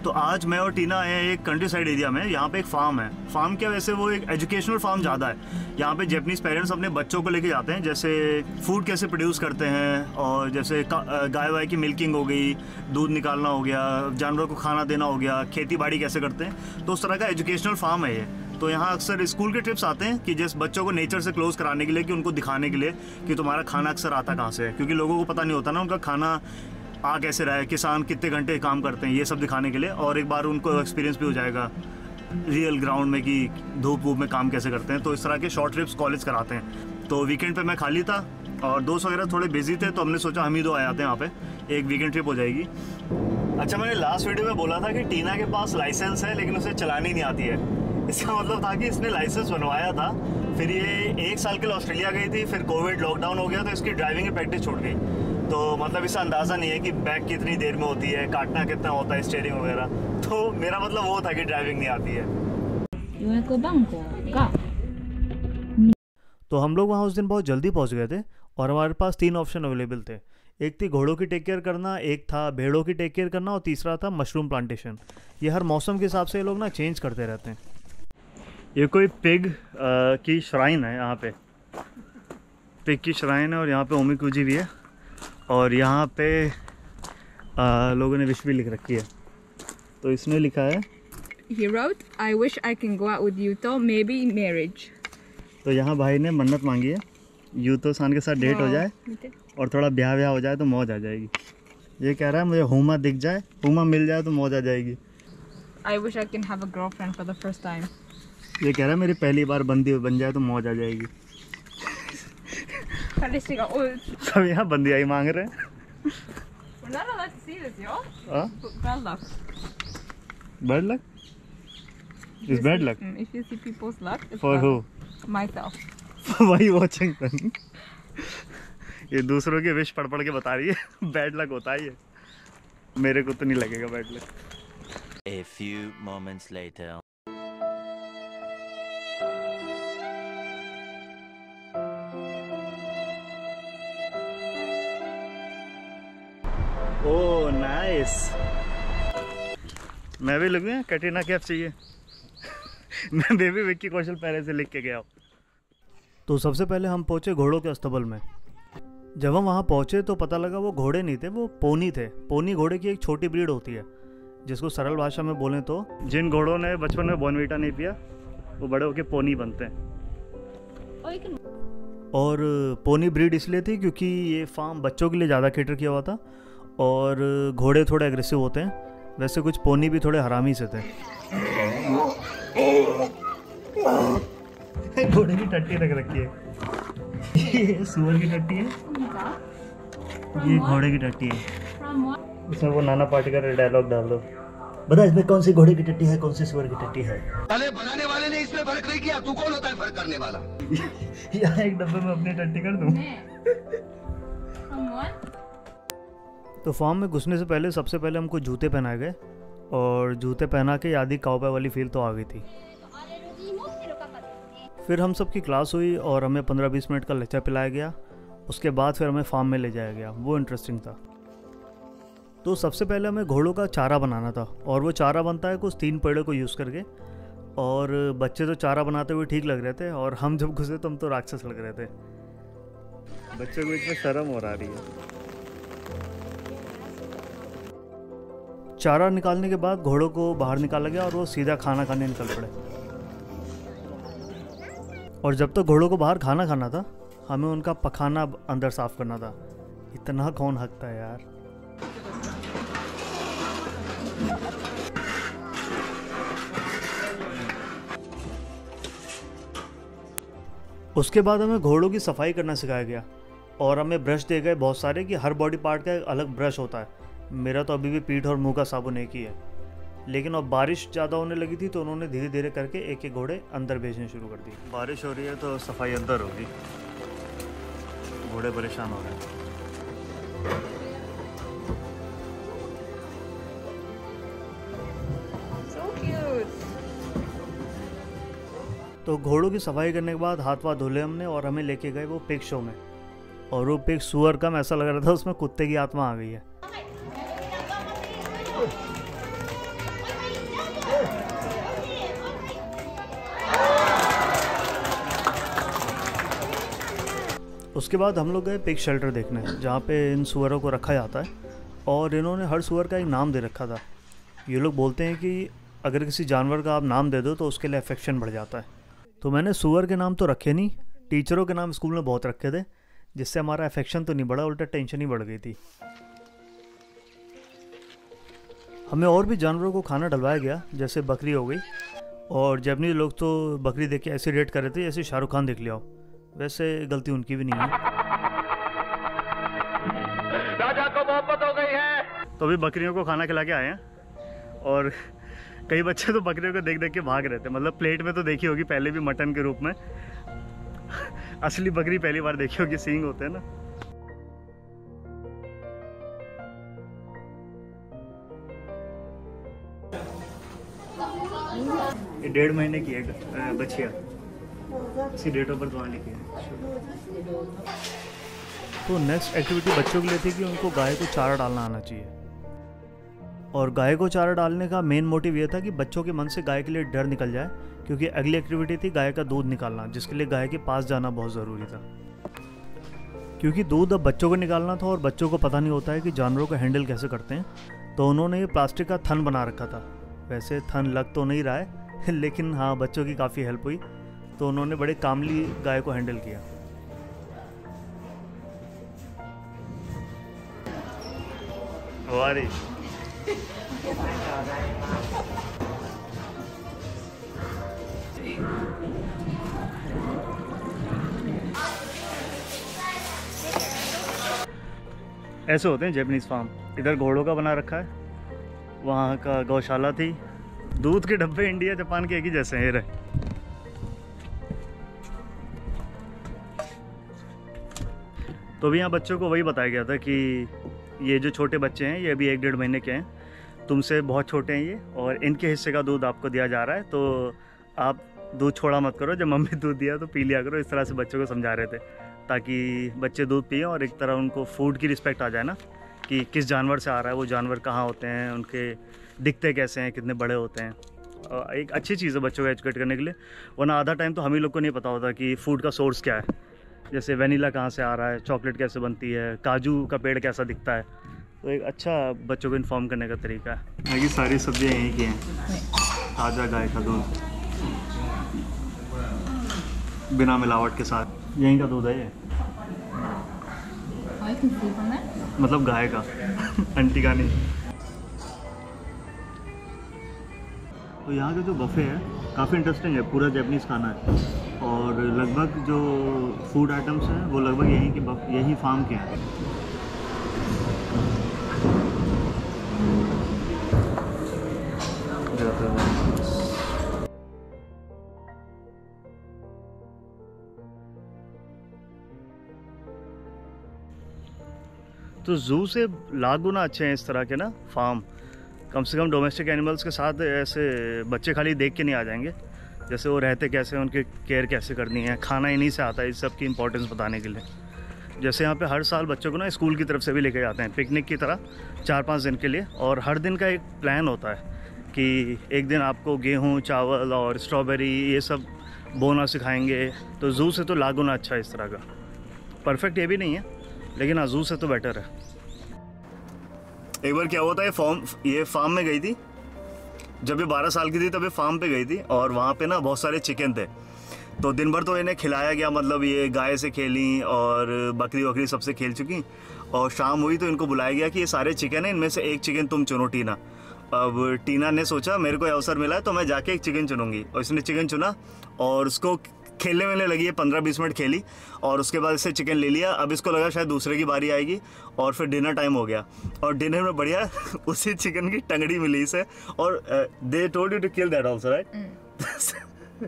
तो आज मैं और टीना आए हैं एक कंट्री साइड एरिया में। यहाँ पे एक फार्म है। फार्म क्या, वैसे वो एक एजुकेशनल फार्म ज़्यादा है। यहाँ पे जैपनीज़ पेरेंट्स अपने बच्चों को लेके जाते हैं, जैसे फूड कैसे प्रोड्यूस करते हैं, और जैसे गाय वाय की मिल्किंग हो गई, दूध निकालना हो गया, जानवरों को खाना देना हो गया, खेती बाड़ी कैसे करते हैं। तो उस तरह का एजुकेशनल फार्म है ये। तो यहाँ अक्सर स्कूल के ट्रिप्स आते हैं कि जैसे बच्चों को नेचर से क्लोज कराने के लिए, कि उनको दिखाने के लिए कि तुम्हारा खाना अक्सर आता कहाँ से है, क्योंकि लोगों को पता नहीं होता ना उनका खाना आ कैसे रहा है, किसान कितने घंटे काम करते हैं, ये सब दिखाने के लिए। और एक बार उनको एक्सपीरियंस भी हो जाएगा रियल ग्राउंड में कि धूप वूप में काम कैसे करते हैं। तो इस तरह के शॉर्ट ट्रिप्स कॉलेज कराते हैं। तो वीकेंड पे मैं खाली था और दोस्त वगैरह थोड़े बिजी थे, तो हमने सोचा हम ही दो आ जाते हैं वहाँ पे, एक वीकेंड ट्रिप हो जाएगी। अच्छा, मैंने लास्ट वीडियो में बोला था कि टीना के पास लाइसेंस है लेकिन उसे चलानी नहीं आती है। इसका मतलब था कि इसने लाइसेंस बनवाया था, फिर ये 1 साल के लिए ऑस्ट्रेलिया गई थी, फिर कोविड लॉकडाउन हो गया तो इसकी ड्राइविंग की प्रैक्टिस छूट गई। तो मतलब इसका अंदाज़ा नहीं है कि बैक कितनी देर में होती है, काटना कितना होता है, स्टीयरिंग वगैरह। तो मेरा मतलब वो था कि ड्राइविंग नहीं आती है। तो हम लोग वहाँ उस दिन बहुत जल्दी पहुँच गए थे और हमारे पास 3 ऑप्शन अवेलेबल थे। एक थी घोड़ों की टेक केयर करना, एक था भेड़ों की टेक केयर करना, और तीसरा था मशरूम प्लांटेशन। ये हर मौसम के हिसाब से ये लोग ना चेंज करते रहते हैं। ये कोई पिग की श्राइन है, यहाँ पे पिग की श्राइन है और यहाँ पे ओमिकुजी भी है, और यहाँ पे लोगों ने विश भी लिख रखी है। तो इसने लिखा है, He wrote, I wish I can go out with Yuto, maybe marriage. तो यहाँ भाई ने मन्नत मांगी है, यूतो सान के साथ डेट हो जाए और थोड़ा ब्याह हो जाए तो मौज आ जाएगी। ये कह रहा है मुझे हुमा दिख जाए, हुमा मिल जाए तो मौज आ जाएगी। I wish I can have a girlfriend for the first time. ये कह रहा है मेरी पहली बार बंदी बन जाए तो मौज आ जाएगी। सब यहाँ बंदियाई मांग रहे हैं। We're not allowed to see this, yo. Bad luck. Bad luck? Is bad luck? If you see people's luck, it's For bad who? luck. Myself. Why you watching then? ये दूसरों के विश पढ़ पढ़ के बता रही है बैड लक होता है ये। मेरे को तो नहीं लगेगा bad luck. A few moments later. Oh nice. मैं भी लूँगा कैटरीना कैफ चाहिए। मैं बेबी विक्की कौशल पहले से लिख के गया हूँ। तो सबसे पहले हम पहुँचे घोड़ों के अस्तबल में। जब हम वहाँ पहुँचे तो पता लगा वो घोड़े नहीं थे, वो पोनी थे। पोनी घोड़े की एक छोटी ब्रीड होती है, जिसको सरल भाषा में बोलें तो जिन घोड़ों ने बचपन में बॉर्नवीटा नहीं पिया वो बड़े होके पोनी बनते हैं। और पोनी ब्रीड इसलिए थी क्योंकि ये फार्म बच्चों के लिए ज़्यादा कैटर किया हुआ था और घोड़े थोड़े एग्रेसिव होते हैं। वैसे कुछ पोनी भी थोड़े हरामी से थे। घोड़े की टट्टी रख रखी है, ये सुअर की टट्टी है, ये घोड़े की टट्टी है। इसमें वो नाना पाटेकर डायलॉग डाल दो, बता इसमें कौन सी घोड़े की टट्टी है, कौन सी सुअर की टट्टी है। अरे बनाने वाले ने इसमें फर्क नहीं किया, तू कौन होता है फर्क करने वाला। यहाँ एक डब्बे में अपनी टट्टी कर दूं। तो फार्म में घुसने से पहले सबसे पहले हमको जूते पहनाए गए, और जूते पहना के आधी काउबॉय वाली फील तो आ गई थी। फिर हम सब की क्लास हुई और हमें 15-20 मिनट का लेक्चर पिलाया गया। उसके बाद फिर हमें फार्म में ले जाया गया, वो इंटरेस्टिंग था। तो सबसे पहले हमें घोड़ों का चारा बनाना था, और वो चारा बनता है कुछ 3 पेड़ों को यूज़ करके। और बच्चे तो चारा बनाते हुए ठीक लग रहे थे, और हम जब घुसे तो हम तो राक्षस लग रहे थे। बच्चों को इसमें शर्म हो रही है। चारा निकालने के बाद घोड़ों को बाहर निकाला गया और वो सीधा खाना खाने निकल पड़े। और जब तक घोड़ों को बाहर खाना खाना था, हमें उनका पखाना अंदर साफ करना था। इतना कौन हकता है यार। उसके बाद हमें घोड़ों की सफाई करना सिखाया गया, और हमें ब्रश दिए गए बहुत सारे कि हर बॉडी पार्ट का एक अलग ब्रश होता है। मेरा तो अभी भी पीठ और मुंह का साबुन एक ही है। लेकिन अब बारिश ज़्यादा होने लगी थी तो उन्होंने धीरे धीरे करके एक एक घोड़े अंदर भेजने शुरू कर दी। बारिश हो रही है तो सफाई अंदर होगी, घोड़े परेशान हो रहे हैं। So cute. तो घोड़ों की सफाई करने के बाद हाथ वाथ धुले हमने, और हमें लेके गए वो पिग शो में। और वो पिग सुअर कम ऐसा लग रहा था उसमें कुत्ते की आत्मा आ गई है। उसके बाद हम लोग गए पिग शेल्टर देखने, जहाँ पे इन सूअरों को रखा जाता है, और इन्होंने हर सूअर का एक नाम दे रखा था। ये लोग बोलते हैं कि अगर किसी जानवर का आप नाम दे दो तो उसके लिए अफेक्शन बढ़ जाता है। तो मैंने सूअर के नाम तो रखे नहीं, टीचरों के नाम स्कूल में बहुत रखे थे, जिससे हमारा अफेक्शन तो नहीं बढ़ा, उल्टा टेंशन ही बढ़ गई थी। हमें और भी जानवरों को खाना डलवाया गया, जैसे बकरी हो गई, और जापानीज लोग तो बकरी देख के ऐसे रेट कर रहे थे जैसे शाहरुख खान देख लिया हो। वैसे गलती उनकी भी नहीं है। राजा को मोहब्बत हो गई है। तो अभी बकरियों को खाना खिला के आए हैं, और कई बच्चे तो बकरियों को देख देख के भाग रहे थे। मतलब प्लेट में तो देखी होगी पहले भी मटन के रूप में, असली बकरी पहली बार देखी होगी, सींग होते हैं ना। ये 1.5 महीने की है बच्चिया, इसी डेट ऑफ बर्थ वहाँ लिखी है। तो नेक्स्ट एक्टिविटी बच्चों के लिए थी कि उनको गाय को चारा डालना आना चाहिए। और गाय को चारा डालने का मेन मोटिव ये था कि बच्चों के मन से गाय के लिए डर निकल जाए, क्योंकि अगली एक्टिविटी थी गाय का दूध निकालना, जिसके लिए गाय के पास जाना बहुत ज़रूरी था। क्योंकि दूध अब बच्चों को निकालना था और बच्चों को पता नहीं होता है कि जानवरों को हैंडल कैसे करते हैं, तो उन्होंने ये प्लास्टिक का थन बना रखा था। वैसे थन लग तो नहीं रहा है लेकिन हाँ, बच्चों की काफ़ी हेल्प हुई, तो उन्होंने बड़े कामली गाय को हैंडल किया। वारी ऐसे होते हैं जापानीज फार्म। इधर घोड़ों का बना रखा है, वहाँ का गौशाला थी। दूध के डब्बे इंडिया जापान के एक ही जैसे हैं। रहे तो भी यहाँ बच्चों को वही बताया गया था कि ये जो छोटे बच्चे हैं, ये अभी 1-1.5 महीने के हैं, तुमसे बहुत छोटे हैं ये, और इनके हिस्से का दूध आपको दिया जा रहा है, तो आप दूध छोड़ा मत करो, जब मम्मी दूध दिया तो पी लिया करो। इस तरह से बच्चों को समझा रहे थे, ताकि बच्चे दूध पिए और एक तरह उनको फूड की रिस्पेक्ट आ जाए ना, कि किस जानवर से आ रहा है, वो जानवर कहाँ होते हैं, उनके दिखते कैसे हैं, कितने बड़े होते हैं। एक अच्छी चीज़ है बच्चों को एजुकेट करने के लिए, वरना आधा टाइम तो हम ही लोग को नहीं पता होता कि फ़ूड का सोर्स क्या है। जैसे वनीला कहाँ से आ रहा है, चॉकलेट कैसे बनती है, काजू का पेड़ कैसा दिखता है। तो एक अच्छा बच्चों को इन्फॉर्म करने का तरीका है। ये सारी सब्जियाँ यहीं की हैं, ताज़ा गाय का दूध बिना मिलावट के साथ, यहीं का दूध है ये। मतलब गाय का आंटी का नहीं। तो यहाँ का जो बफे है काफ़ी इंटरेस्टिंग है, पूरा जापानीज़ खाना है, और लगभग जो फूड आइटम्स हैं वो लगभग यही फार्म के हैं। तो जू से लाख गुना अच्छे हैं इस तरह के ना फार्म। कम से कम डोमेस्टिक एनिमल्स के साथ ऐसे बच्चे खाली देख के नहीं आ जाएंगे, जैसे वो रहते कैसे, उनकी केयर कैसे करनी है, खाना इन्हीं से आता है इस सब की इंपॉर्टेंस बताने के लिए। जैसे यहाँ पे हर साल बच्चों को ना स्कूल की तरफ से भी लेके जाते हैं पिकनिक की तरह 4-5 दिन के लिए, और हर दिन का एक प्लान होता है कि एक दिन आपको गेहूँ, चावल और स्ट्रॉबेरी ये सब बोना सिखाएंगे। तो जू से तो लाख गुना अच्छा है इस तरह का। परफेक्ट ये भी नहीं है, लेकिन हाँ, जू से तो बेटर है। एक बार क्या हुआ था, ये फार्म में गई थी जब ये 12 साल की थी, तब ये फार्म पे गई थी, और वहाँ पे ना बहुत सारे चिकन थे। तो दिन भर तो इन्हें खिलाया गया, मतलब ये गाय से खेली और बकरी वकरी सबसे खेल चुकी, और शाम हुई तो इनको बुलाया गया कि ये सारे चिकन हैं, इनमें से एक चिकन तुम चुनो टीना। अब टीना ने सोचा मेरे को अवसर मिला है तो मैं जाके एक चिकन चुनूंगी, और इसने चिकन चुना और उसको खेलने में लगी है, 15-20 मिनट खेली, और उसके बाद इससे चिकन ले लिया। अब इसको लगा शायद दूसरे की बारी आएगी, और फिर डिनर टाइम हो गया, और डिनर में बढ़िया उसी चिकन की टंगड़ी मिली इसे, और they told you to kill that also, right?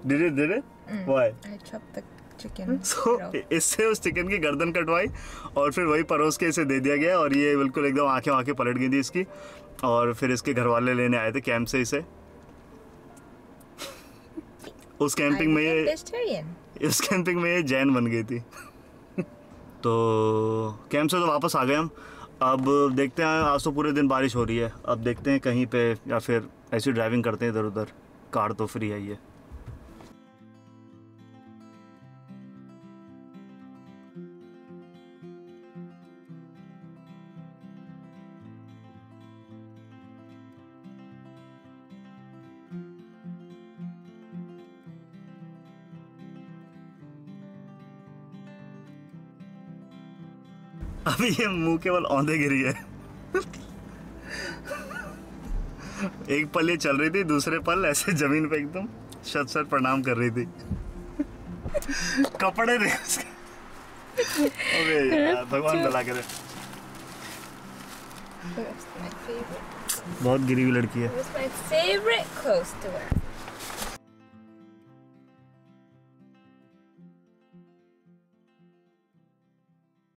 Did it why? I chopped the chicken. So, इससे उस चिकन की गर्दन कटवाई और फिर वही परोस के इसे दे दिया गया, और ये बिल्कुल एकदम आंखें पलट गई थी इसकी, और फिर इसके घर वाले लेने आए थे कैंप से इसे। उस कैंपिंग में ये जैन बन गई थी। तो कैंप से तो वापस आ गए हम। अब देखते हैं, आज तो पूरे दिन बारिश हो रही है, अब देखते हैं कहीं पे, या फिर ऐसी ड्राइविंग करते हैं इधर उधर। कार तो फ्री है ये। अभी ये मुंह केवल औंधे गिरी है। एक पल ये चल रही थी, दूसरे पल ऐसे जमीन पे एकदम शत शत प्रणाम कर रही थी। कपड़े थे उसके। अबे यार, भगवान भला करे। That's my favorite. बहुत गिरी हुई लड़की है। It was my favorite clothes to wear.